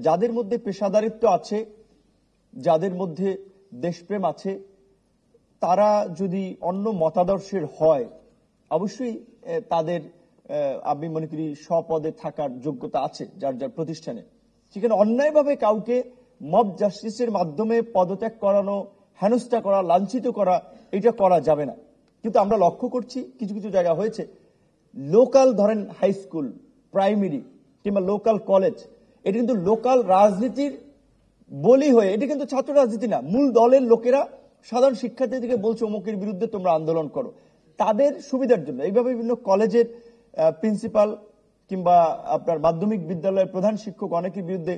যাদের মধ্যে পেশাদারিত্ব আছে, যাদের মধ্যে দেশপ্রেম আছে, তারা যদি অন্য মতাদর্শের হয় অবশ্যই তাদের আমি মনে করি স্বপদে থাকার যোগ্যতা আছে যার যার প্রতিষ্ঠানে। সেখানে অন্যায়ভাবে কাউকে মব জাস্টিসের মাধ্যমে পদত্যাগ করানো, হেনস্থা করা, লাঞ্ছিত করা, এটা করা যাবে না। কিন্তু আমরা লক্ষ্য করছি কিছু কিছু জায়গা হয়েছে, লোকাল ধরেন হাই স্কুল, প্রাইমারি কিংবা লোকাল কলেজ, এটা কিন্তু লোকাল রাজনীতির বলি হয়ে, এটা কিন্তু ছাত্র রাজনীতি না, মূল দলের লোকেরা সাধারণ শিক্ষার্থীদেরকে বলছে অমুকের বিরুদ্ধে তোমরা আন্দোলন করো, তাদের সুবিধার জন্য। এইভাবে বিভিন্ন কলেজের প্রিন্সিপাল কিংবা আপনার মাধ্যমিক বিদ্যালয়ের প্রধান শিক্ষক অনেকের বিরুদ্ধে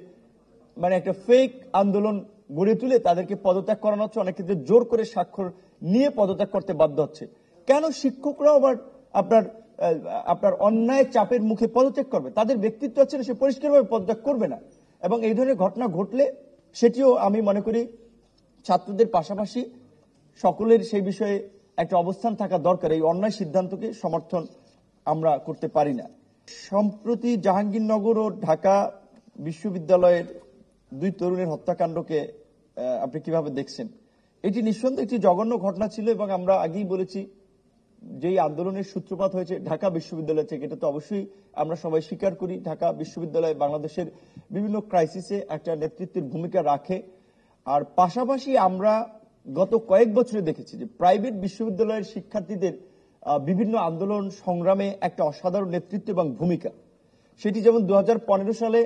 মানে একটা ফেক আন্দোলন গড়ে তুলে তাদেরকে পদত্যাগ করানো হচ্ছে, অনেক ক্ষেত্রে জোর করে স্বাক্ষর নিয়ে পদত্যাগ করতে বাধ্য হচ্ছে। কেন শিক্ষকরাও আবার আপনার অন্যায় চাপের মুখে পদত্যাগ করবে? তাদের ব্যক্তিত্ব আছে না, সে পরিষ্কারভাবে পদত্যাগ করবে না। এবং এই ধরনের ঘটনা ঘটলে সেটিও আমি মনে করি ছাত্রদের পাশাপাশি সকলের সেই বিষয়ে একটা অবস্থান থাকা দরকার। এই অন্যায় সিদ্ধান্তকে সমর্থন আমরা করতে পারি না। সম্প্রতি জাহাঙ্গীরনগর ও ঢাকা বিশ্ববিদ্যালয়ের দুই তরুণের হত্যাকাণ্ডকে আপনি কিভাবে দেখছেন? এটি নিঃসন্দেহে একটি জঘন্য ঘটনা ছিল এবং আমরা আগেই বলেছি যেই আন্দোলনের সূত্রপাত হয়েছে ঢাকা বিশ্ববিদ্যালয় থেকে, এটা তো অবশ্যই আমরা সবাই স্বীকার করি। ঢাকা বিশ্ববিদ্যালয় বাংলাদেশের বিভিন্ন ক্রাইসিসে একটা নেতৃত্বের ভূমিকা রাখে। আর পাশাপাশি আমরা গত কয়েক বছরে দেখেছি যে প্রাইভেট বিশ্ববিদ্যালয়ের শিক্ষার্থীদের বিভিন্ন আন্দোলন সংগ্রামে একটা অসাধারণ নেতৃত্ব এবং ভূমিকা। সেটি যেমন 2015 সালে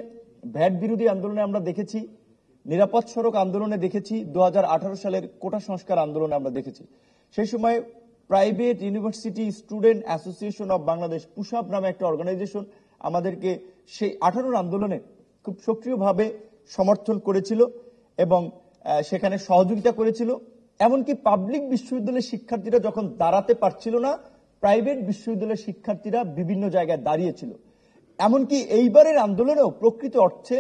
ভ্যাট বিরোধী আন্দোলনে আমরা দেখেছি, নিরাপদ সড়ক আন্দোলনে দেখেছি, 2018 সালের কোটা সংস্কার আন্দোলনে আমরা দেখেছি। সেই সময় private university student association of Bangladesh, push-up নামে একটা অর্গানাইজেশন আমাদেরকে সেই 18 আন্দোলনে খুব সক্রিয়ভাবে সমর্থন করেছিল এবং সেখানে সহযোগিতা করেছিল। এমনকি পাবলিক বিশ্ববিদ্যালয়ের শিক্ষার্থীরা যখন দাঁড়াতে পারছিল না, প্রাইভেট বিশ্ববিদ্যালয়ের শিক্ষার্থীরা বিভিন্ন জায়গায় দাঁড়িয়েছিল। এমনকি এইবারের আন্দোলনেও প্রকৃত অর্থে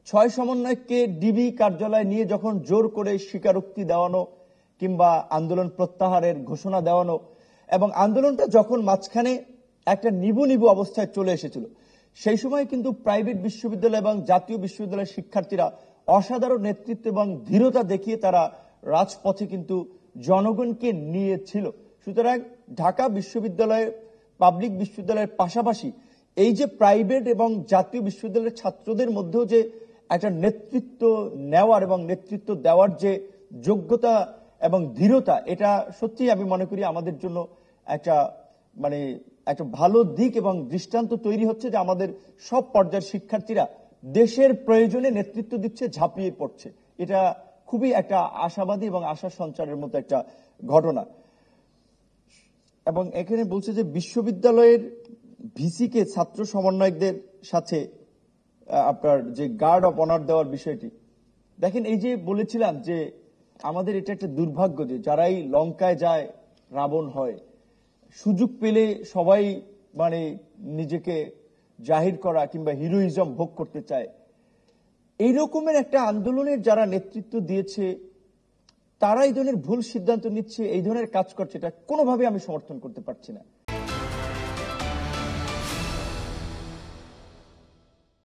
6 সমন্বয়ককে ডিবি কার্যালয়ে নিয়ে যখন জোর করে স্বীকারোক্তি দেওয়ানো কিংবা আন্দোলন প্রত্যাহারের ঘোষণা দেওয়ানো এবং আন্দোলনটা যখন মাঝখানে একটা নিবু নিবু অবস্থায় চলে এসেছিল, সেই সময় কিন্তু প্রাইভেট বিশ্ববিদ্যালয় এবং জাতীয় বিশ্ববিদ্যালয়ের শিক্ষার্থীরা অসাধারণ নেতৃত্ব এবং দৃঢ়তা দেখিয়ে তারা রাজপথে কিন্তু জনগণকে নিয়েছিল। সুতরাং ঢাকা বিশ্ববিদ্যালয়ের পাবলিক বিশ্ববিদ্যালয়ের পাশাপাশি এই যে প্রাইভেট এবং জাতীয় বিশ্ববিদ্যালয়ের ছাত্রদের মধ্যেও যে একটা নেতৃত্ব নেওয়ার এবং নেতৃত্ব দেওয়ার যে যোগ্যতা এবং দৃঢ়তা, এটা সত্যি আমি মনে করি আমাদের জন্য একটা ভালো দিক এবং দৃষ্টান্ত তৈরি হচ্ছে যে আমাদের সব পর্যায়ের শিক্ষার্থীরা দেশের প্রয়োজনে নেতৃত্ব দিচ্ছে, ঝাঁপিয়ে পড়ছে। এটা খুবই একটা আশাবাদী এবং আশা সঞ্চারের মতো একটা ঘটনা। এবং এখানে বলছে যে বিশ্ববিদ্যালয়ের ভিসিকে ছাত্র সমন্বয়কদের সাথে আপনার যে গার্ড অফ অনার দেওয়ার বিষয়টি, দেখেন এই যে বলেছিলাম যে আমাদের এটা একটা দুর্ভাগ্য যে যারাই লঙ্কায় যায় রাবণ হয়, সুযোগ পেলে সবাই নিজেকে জাহির করা কিংবা হিরোইজম ভোগ করতে চায়। এই রকমের একটা আন্দোলনের যারা নেতৃত্ব দিয়েছে তারা এই ধরনের ভুল সিদ্ধান্ত নিচ্ছে, এই ধরনের কাজ করছে, এটা কোনোভাবে আমি সমর্থন করতে পারছি না।